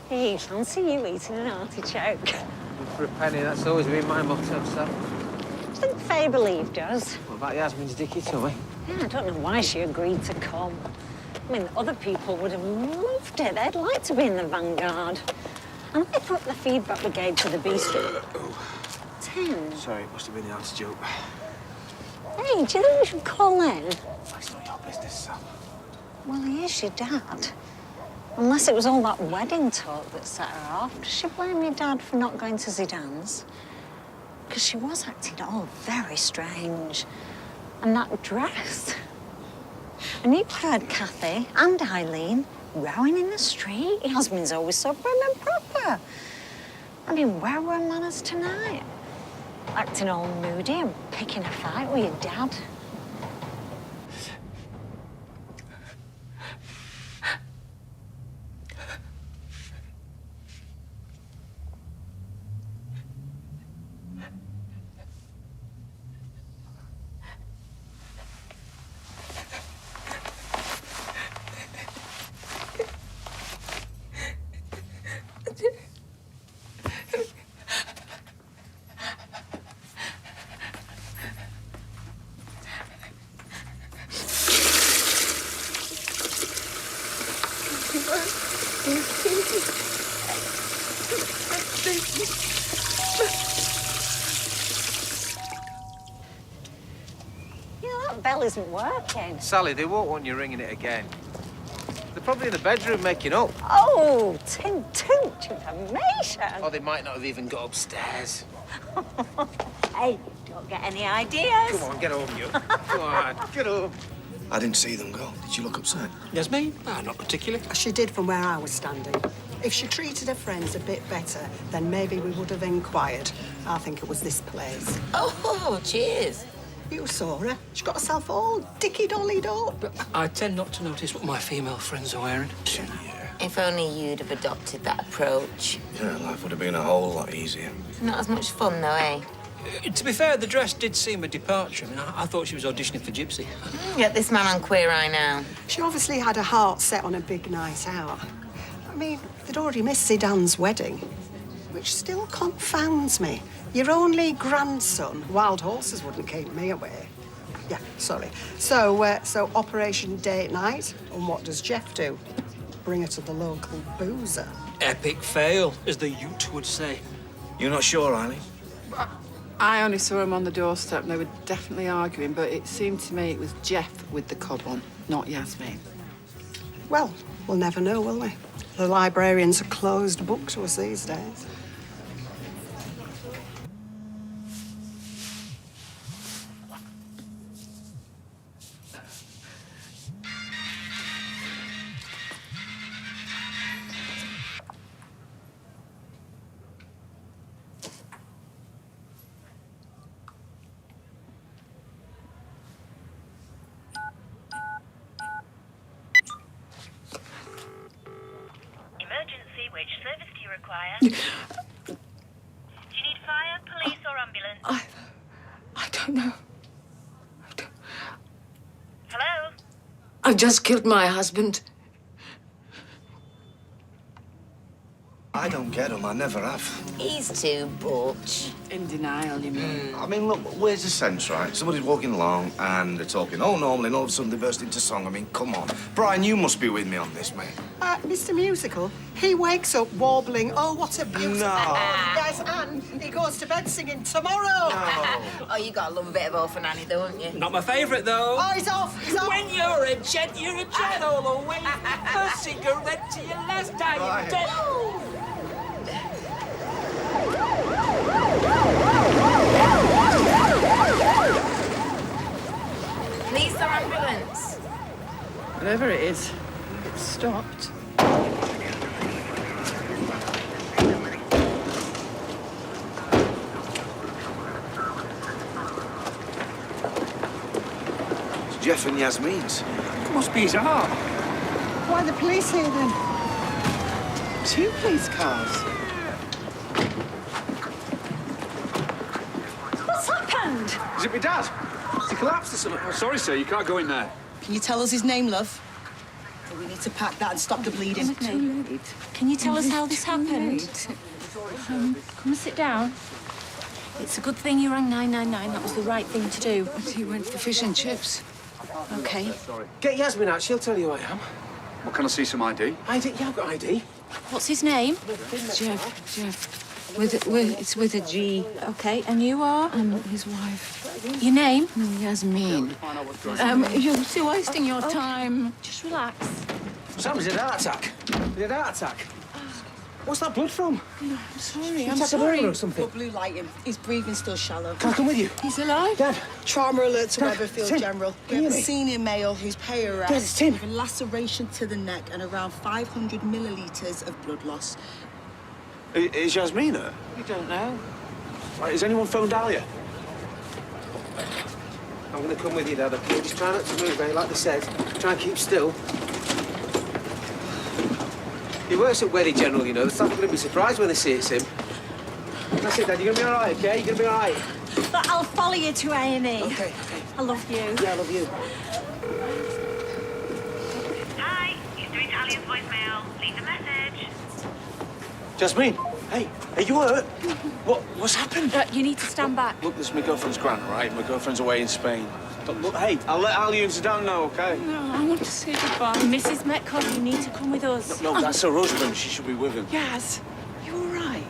Hey, fancy you eating an artichoke? For a penny, that's always been my motto, so. Do you think Faye believed us? What about Yasmin's dicky tummy? Yeah, I don't know why she agreed to come. I mean, other people would have loved it. They'd like to be in the vanguard. And I thought the feedback we gave to the bistro. 10. Sorry, it must have been the artichoke. Hey, do you think we should call in? It's not your business, Sam. Well, he is your dad. Unless it was all that wedding talk that set her off. Does she blame your dad for not going to Zidane's? Because she was acting all very strange. And that dress. And you heard Kathy and Eileen rowing in the street. Yasmin's always so prim and proper. I mean, where were her manners tonight? Acting all moody and picking a fight with your dad. Yeah, that bell isn't working. Sally, they won't want you ringing it again. They're probably in the bedroom making up. Oh, much information. Or they might not have even got upstairs. Hey, don't get any ideas. Come on, get home, you. Come on, get home. I didn't see them go. Did you look upset? Yasmin? Not particularly. She did from where I was standing. If she treated her friends a bit better, then maybe we would have inquired. I think it was this place. Oh, cheers. You saw her. She got herself all dicky-dollied up. But I tend not to notice what my female friends are wearing. Yeah. If only you'd have adopted that approach. Yeah, life would have been a whole lot easier. Not as much fun, though, eh? To be fair, the dress did seem a departure. I mean, I thought she was auditioning for Gypsy. Get this man on Queer Eye now. She obviously had her heart set on a big night out. I mean, they'd already missed Zidane's wedding, which still confounds me. Your only grandson. Wild horses wouldn't keep me away. Yeah, sorry. So Operation Date Night, and what does Jeff do? Bring her to the local boozer. Epic fail, as the Ute would say. You're not sure, Eileen? I only saw him on the doorstep and they were definitely arguing, but it seemed to me it was Jeff with the cob on, not Yasmin. Well, we'll never know, will we? The librarian's a closed book to us these days. Emergency, which service do you require? Do you need fire, police, or ambulance? I don't know. Hello? I just killed my husband. I don't get them. I never have. He's too butch. In denial, you mean? I mean, look, where's the sense, right? Somebody's walking along and they're talking all normally, and all of a sudden they burst into song. I mean, come on. Brian, you must be with me on this, mate. Mr. Musical, he wakes up warbling, oh, what a beautiful... No. Yes, and he goes to bed singing Tomorrow. No. Oh, you got a little bit of Orphan Annie, don't you? Not my favourite, though. Oh, he's off, he's off. When you're a gent all the way. A cigarette to your last time. Right. Police or ambulance? Whatever it is, it's stopped. It's Jeff and Yasmin's. It must be his heart. Why are the police here, then? 2 police cars. What's happened? Is it my dad? Has he collapsed or something? Oh, sorry, sir, you can't go in there. Can you tell us his name, love? We need to pack that and stop the bleeding. It's too late. Can you tell us how this Too happened? late. Come and sit down. It's a good thing you rang 999. That was the right thing to do. But he went for fish and chips. Okay. Get Yasmin out, she'll tell you who I am. Well, can I see some ID? ID? Yeah, I've got ID. What's his name? Jeff. It's with a G. Okay, and you are? I'm his wife. Your name? No, Yasmin. You're still wasting your time. Just relax. Sam's had a heart attack. He had a heart attack. What's that blood from? I'm sorry. You I'm attack a sorry. burglar or something? Got blue light in. His breathing's still shallow. Can I come with you? He's alive? Dad. Trauma alert to Dad, Weatherfield Tim, General. can We you have a hear me? senior male who's pay arrest Dad, it's Tim. with a laceration to the neck and around 500 millilitres of blood loss. Is Yasmin her? You don't know. Right, has anyone phoned Dahlia? I'm going to come with you, Dad, okay? Just try not to move, mate, like they said. Try and keep still. He works at Wedding General, you know. The staff are going to be surprised when they see it's him. That's it, Dad. You're going to be all right, okay? You're going to be all right. But I'll follow you to A&E. Okay. I love you. Yeah, I love you. Hi, you're through to Alien's voicemail. Leave a message. Jasmine, hey, are you hurt? What's happened? You need to stand back. Look, this is my girlfriend's gran, all right? My girlfriend's away in Spain. Look, hey, I'll let Ali and Zidane know, okay? No, I want to say goodbye. Mrs. Metcalf, you need to come with us. No, that's her husband. She should be with him. Yaz, you all right?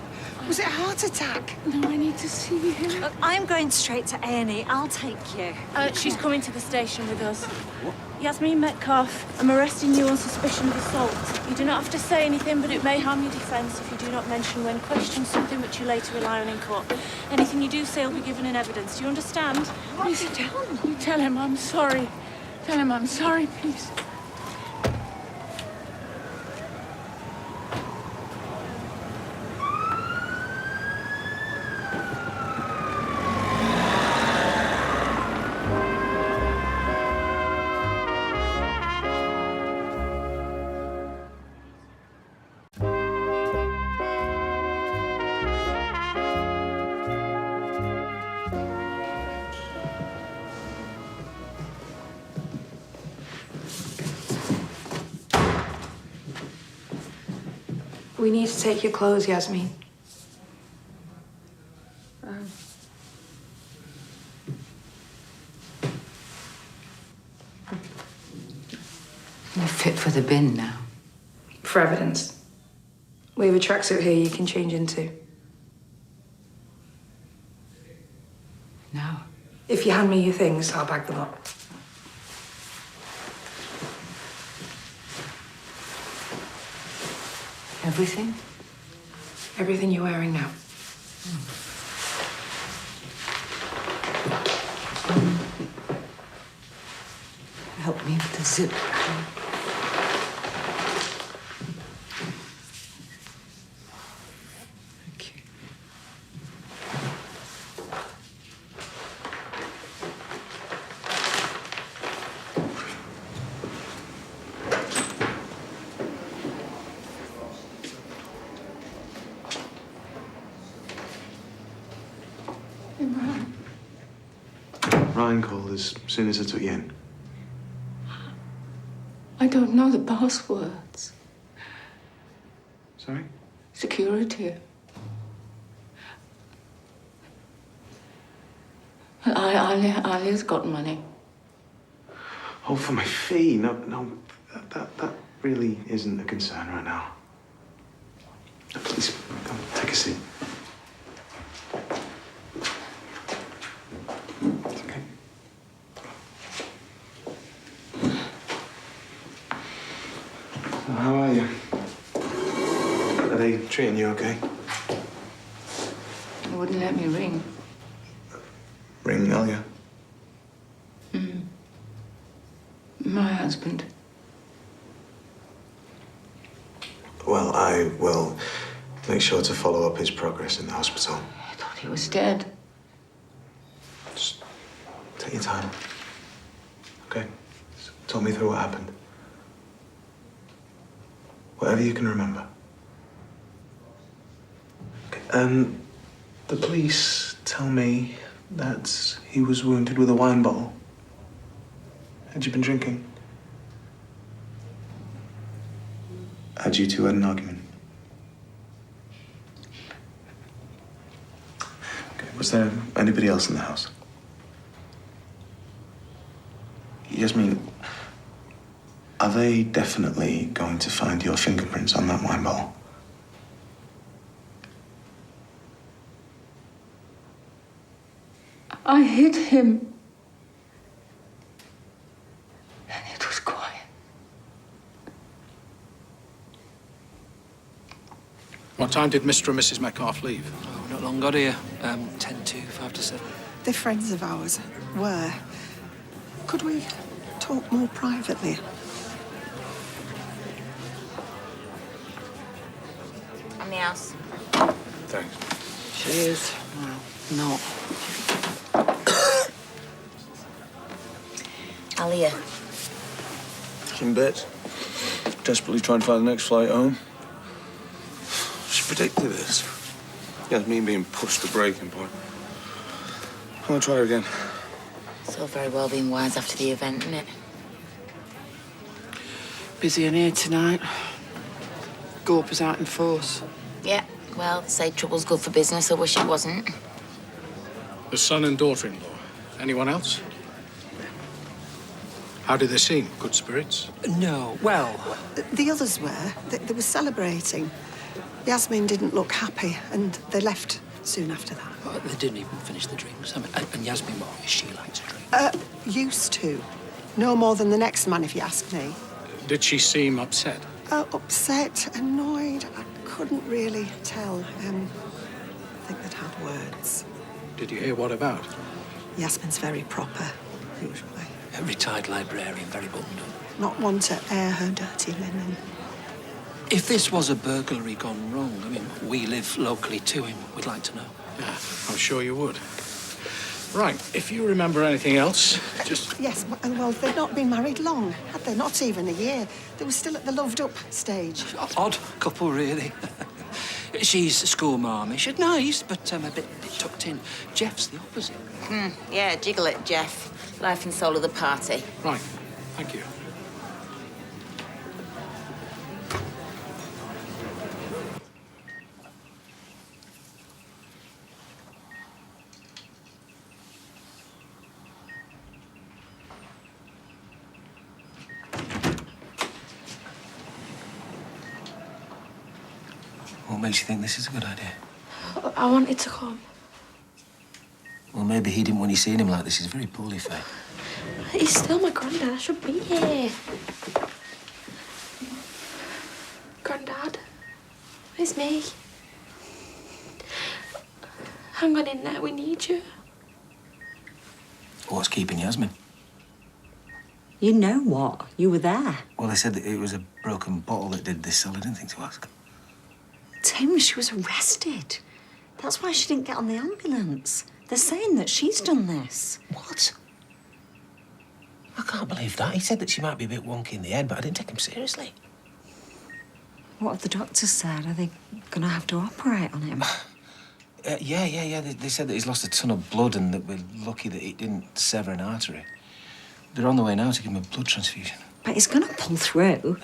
Was it a heart attack? No, I need to see him. Look, I'm going straight to A&E. I'll take you. She's coming to the station with us. What? Yasmin Metcalf, I'm arresting you on suspicion of assault. You do not have to say anything, but it may harm your defence if you do not mention when questioned something which you later rely on in court. Anything you do say will be given in evidence. Do you understand? What have you done? You tell him I'm sorry. Tell him I'm sorry, please. We need to take your clothes, Yasmin. You're fit for the bin now. For evidence. We have a tracksuit here you can change into. No. If you hand me your things, I'll bag them up. Everything? Everything you're wearing now. Help me with the zip. Thank you. Ryan called as soon as I took you in. I don't know the passwords. Sorry? Security. Alia's got money. Oh, for my fee. No, that really isn't a concern right now. Please, come, take a seat. It's okay. So how are you? Are they treating you okay? They wouldn't let me ring. Ring Nelia. My husband. Well, I will make sure to follow up his progress in the hospital. I thought he was dead. Just take your time. Okay? Just talk me through what happened. Whatever you can remember. Okay. The police tell me that he was wounded with a wine bottle. Had you been drinking? had you two had an argument? Okay, was there anybody else in the house? Yasmin, are they definitely going to find your fingerprints on that wine bottle? I hit him. And it was quiet. What time did Mr. and Mrs. Metcalfe leave? Oh, not long got here. 10 to 5 to 7. They're friends of ours. Were. Could we talk more privately? On the house. Thanks. Cheers. Well, not. Alia. Some bits. Desperately trying to find the next flight home. She predicted this. Yasmin being pushed to breaking point. I'm gonna try her again. It's all very well being wise after the event, isn't it? Busy in here tonight. Gorp is out in force. Yeah, well, they say trouble's good for business. I wish it wasn't. The son and daughter-in-law. Anyone else? How did they seem? Good spirits? No, well... The others were. They were celebrating. Yasmin didn't look happy, and they left soon after that. Well, they didn't even finish the drinks. I mean, and Yasmin, what is she like to drink? Used to. No more than the next man, if you ask me. Did she seem upset? Upset, annoyed. I couldn't really tell. I think they'd had words. Did you hear what about? Yasmin's very proper, usually. A retired librarian, very buttoned up. Not one to air her dirty linen. If this was a burglary gone wrong, I mean, we live locally to him. We'd like to know. Yeah, I'm sure you would. Right, if you remember anything else, just... Yes, well, they'd not been married long, had they? Not even a year. They were still at the loved-up stage. Odd couple, really. She's schoolmarmish, nice, but a bit tucked in. Jeff's the opposite. Yeah, jiggle it, Jeff. Life and soul of the party. Right, thank you. What makes you think this is a good idea? I wanted to come. Well, maybe he didn't want you seeing him like this. He's very poorly fed. He's still my granddad. I should be here. Granddad, it's me. Hang on in there. We need you. What's keeping Yasmin? You know what? You were there. Well, they said that it was a broken bottle that did this, so I didn't think to ask. Tim, she was arrested. That's why she didn't get on the ambulance. They're saying that she's done this. What? I can't believe that. He said that she might be a bit wonky in the head, but I didn't take him seriously. What have the doctors said? Are they going to have to operate on him? Yeah. They said that he's lost a ton of blood and that we're lucky that it didn't sever an artery. They're on the way now to give him a blood transfusion. But he's going to pull through.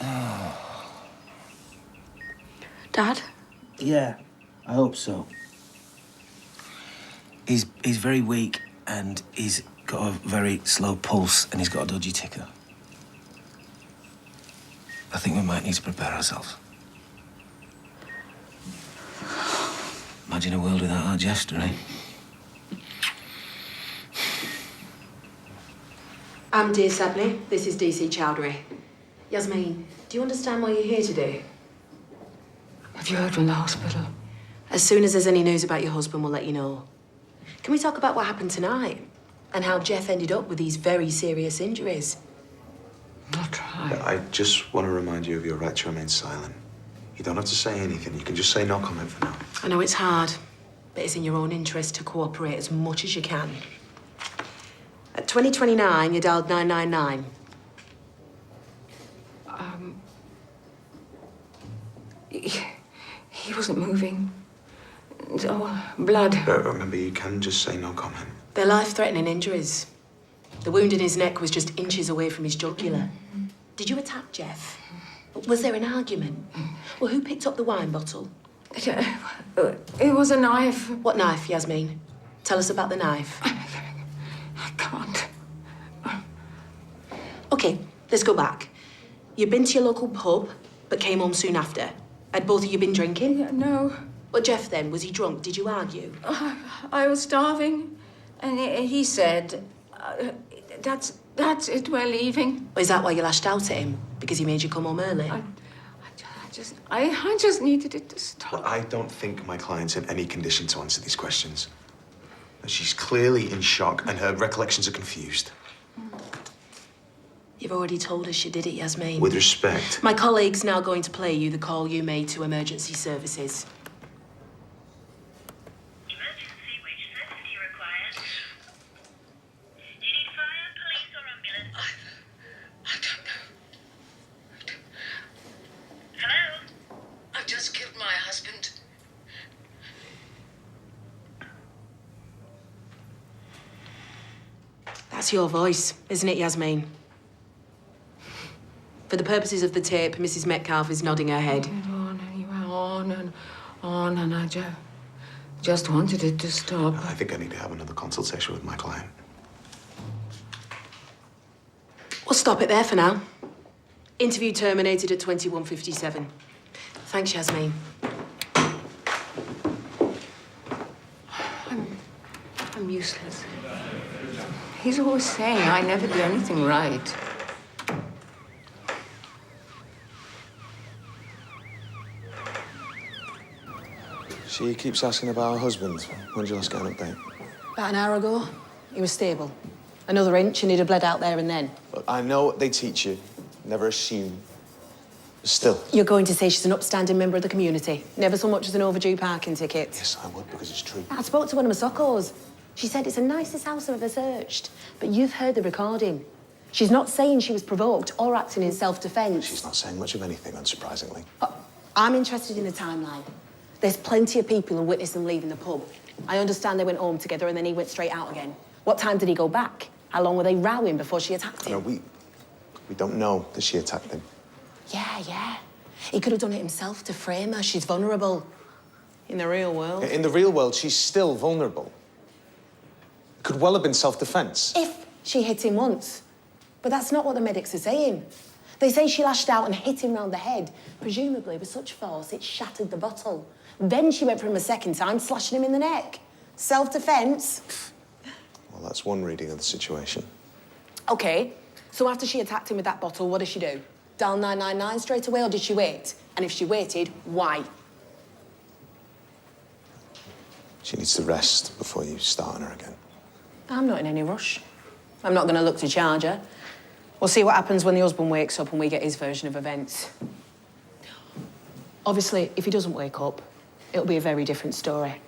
Dad? Yeah, I hope so. He's very weak and he's got a very slow pulse and he's got a dodgy ticker. I think we might need to prepare ourselves. Imagine a world without our Jester, eh? I'm Dear Sabney. This is DC Chowdhury. Yasmin, do you understand what you're here to do? Have you heard from the hospital? As soon as there's any news about your husband, we'll let you know. Can we talk about what happened tonight? And how Jeff ended up with these very serious injuries? I'll try. I just want to remind you of your right to remain silent. You don't have to say anything. You can just say no comment for now. I know it's hard, but it's in your own interest to cooperate as much as you can. At 2029, you dialed 999. He wasn't moving. Oh, blood. But remember, you can just say no comment. They're life-threatening injuries. The wound in his neck was just inches away from his jugular. Did you attack Jeff? Was there an argument? Well, who picked up the wine bottle? It was a knife. What knife, Yasmin? Tell us about the knife. I can't. OK, let's go back. You'd been to your local pub, but came home soon after. Had both of you been drinking? No. Well, Jeff then, was he drunk? Did you argue? I was starving, and he said, that's it, we're leaving. Is that why you lashed out at him? Because he made you come home early? I just needed it to stop. Well, I don't think my client's in any condition to answer these questions. She's clearly in shock and her recollections are confused. You've already told us you did it, Yasmin. With respect. My colleague's now going to play you the call you made to emergency services. Emergency, which service do you require? Do you need fire, police, or ambulance? I don't know. Hello? I've just killed my husband. That's your voice, isn't it, Yasmin? For the purposes of the tape, Mrs. Metcalfe is nodding her head. On, and you went on and on, and I just wanted it to stop. I think I need to have another consultation with my client. We'll stop it there for now. Interview terminated at 21:57. Thanks, Yasmin. I'm useless. He's always saying I never do anything right. She keeps asking about her husband. When did you last get an update? About an hour ago, he was stable. Another inch and he'd have bled out there and then. Look, I know what they teach you. Never assume. Still. You're going to say she's an upstanding member of the community. Never so much as an overdue parking ticket. Yes, I would, because it's true. I spoke to one of my soccos. She said it's the nicest house I've ever searched. But you've heard the recording. She's not saying she was provoked or acting in self-defence. She's not saying much of anything, unsurprisingly. I'm interested in the timeline. There's plenty of people who witnessed them leaving the pub. I understand they went home together and then he went straight out again. What time did he go back? How long were they rowing before she attacked him? No, we don't know that she attacked him. Yeah. He could have done it himself to frame her. She's vulnerable. In the real world. In the real world, she's still vulnerable. It could well have been self-defence. If she hit him once. But that's not what the medics are saying. They say she lashed out and hit him round the head, presumably with such force it shattered the bottle. Then she went for him a second time, slashing him in the neck. Self-defence. Well, that's one reading of the situation. OK, so after she attacked him with that bottle, what did she do? Dial 999 straight away, or did she wait? And if she waited, why? She needs to rest before you start on her again. I'm not in any rush. I'm not going to look to charge her. We'll see what happens when the husband wakes up and we get his version of events. Obviously, if he doesn't wake up, it'll be a very different story.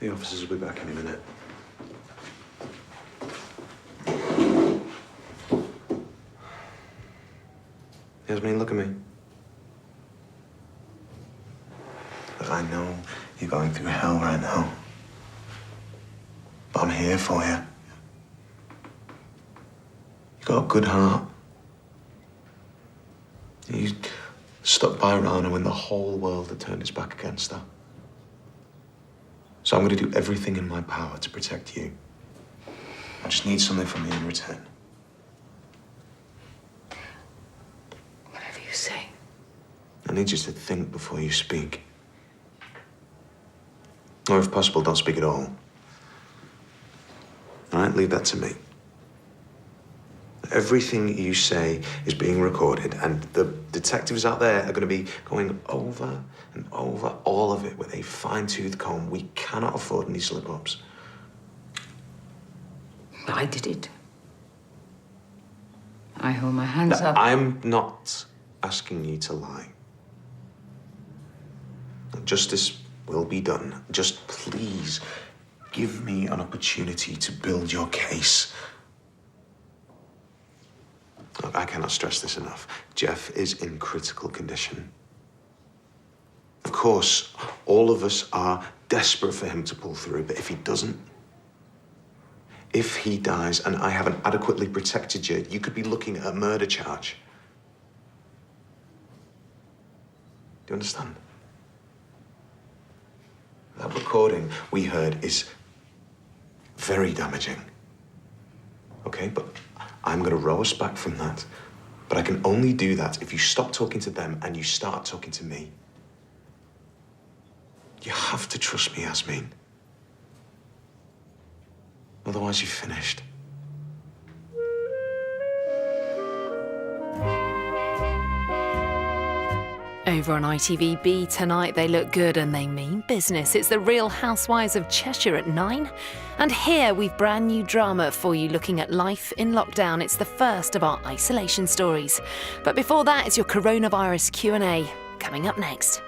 The officers will be back in a minute. Yasmin, look at me. Look, I know you're going through hell right now. But I'm here for you. You got a good heart. You stuck by Rana when the whole world had turned its back against her. So I'm going to do everything in my power to protect you. I just need something from you in return. Whatever you say. I need you to think before you speak. Or if possible, don't speak at all. All right, leave that to me. Everything you say is being recorded, and the detectives out there are going to be going over and over all of it with a fine-tooth comb. We cannot afford any slip-ups. I did it. I hold my hands up. I'm not asking you to lie. Justice will be done. Just please give me an opportunity to build your case. Look, I cannot stress this enough. Jeff is in critical condition. Of course, all of us are desperate for him to pull through, but if he doesn't, if he dies and I haven't adequately protected you, you could be looking at a murder charge. Do you understand? That recording we heard is very damaging. Okay, but I'm going to row us back from that. But I can only do that if you stop talking to them and you start talking to me. You have to trust me, Yasmin. Otherwise, you're finished. Over on ITVB tonight, they look good and they mean business. It's the Real Housewives of Cheshire at 9. And here we've brand new drama for you looking at life in lockdown. It's the first of our isolation stories. But before that, it's your coronavirus Q&A coming up next.